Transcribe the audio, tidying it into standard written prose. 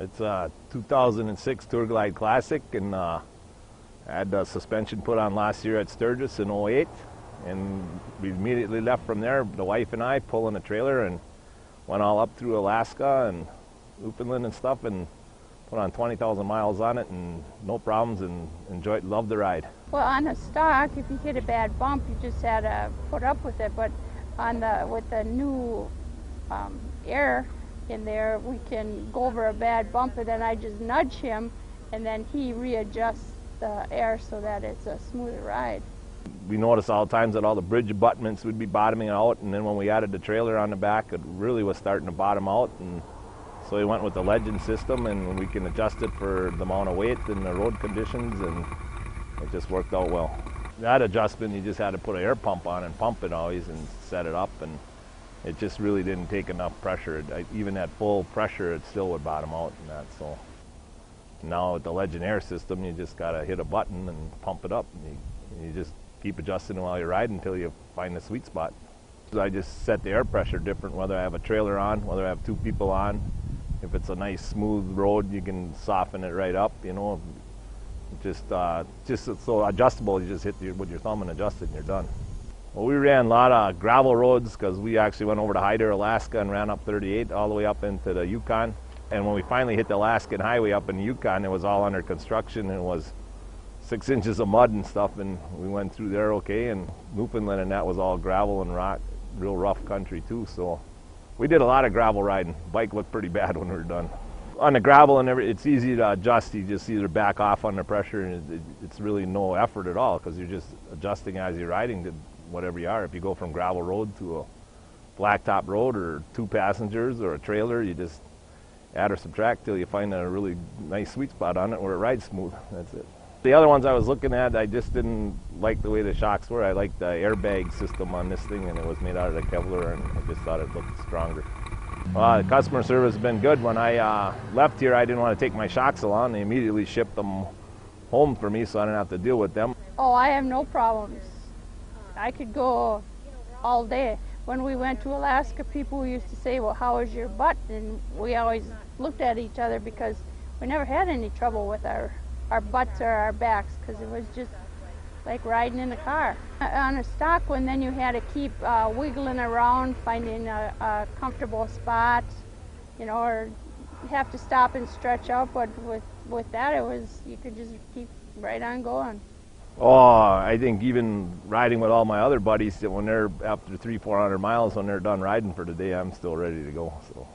It's a 2006 Tour Glide Classic, and I had the suspension put on last year at Sturgis in '08, and we immediately left from there, the wife and I, pulling a trailer and went all up through Alaska and Newfoundland and stuff, and put on 20,000 miles on it, and no problems, and loved the ride. Well, on a stock, if you hit a bad bump, you just had to put up with it. But with the new air in there, we can go over a bad bump, and then I just nudge him, and then he readjusts the air so that it's a smoother ride. We noticed all the times that all the bridge abutments would be bottoming out, and then when we added the trailer on the back, it really was starting to bottom out, and so we went with the Legend system, and we can adjust it for the amount of weight and the road conditions, and it just worked out well. That adjustment, you just had to put an air pump on and pump it always and set it up, and it just really didn't take enough pressure. Even at full pressure, it still would bottom out and that. So now with the Legend Air system, you just got to hit a button and pump it up. And you just keep adjusting while you ride until you find the sweet spot. I just set the air pressure different, whether I have a trailer on, whether I have two people on. If it's a nice smooth road, you can soften it right up, you know. Just it's so adjustable, you just hit with your thumb and adjust it and you're done. Well, we ran a lot of gravel roads because we actually went over to Hyder, Alaska, and ran up 38 all the way up into the Yukon. And when we finally hit the Alaskan Highway up in the Yukon, it was all under construction, and it was 6 inches of mud and stuff, and we went through there okay. And Newfoundland, and that was all gravel and rock, real rough country too. So we did a lot of gravel riding. Bike looked pretty bad when we were done. On the gravel and it's easy to adjust. You just either back off under pressure, and it's really no effort at all because you're just adjusting as you're riding to whatever you are. If you go from gravel road to a blacktop road or 2 passengers or a trailer, you just add or subtract till you find a really nice sweet spot on it where it rides smooth. That's it. The other ones I was looking at, I just didn't like the way the shocks were. I liked the airbag system on this thing, and it was made out of the Kevlar, and I just thought it looked stronger. The customer service has been good. When I left here, I didn't want to take my shocks along. They immediately shipped them home for me, so I didn't have to deal with them. Oh, I have no problems. I could go all day. When we went to Alaska, people used to say, well, how is your butt? And we always looked at each other because we never had any trouble with our butts or our backs, because it was just like riding in a car. On a stock one, then you had to keep wiggling around, finding a comfortable spot, you know, or you have to stop and stretch out. But with that, it was, you could just keep right on going. Oh, I think even riding with all my other buddies, that when they're after 300-400 miles, when they're done riding for the day, I'm still ready to go. So.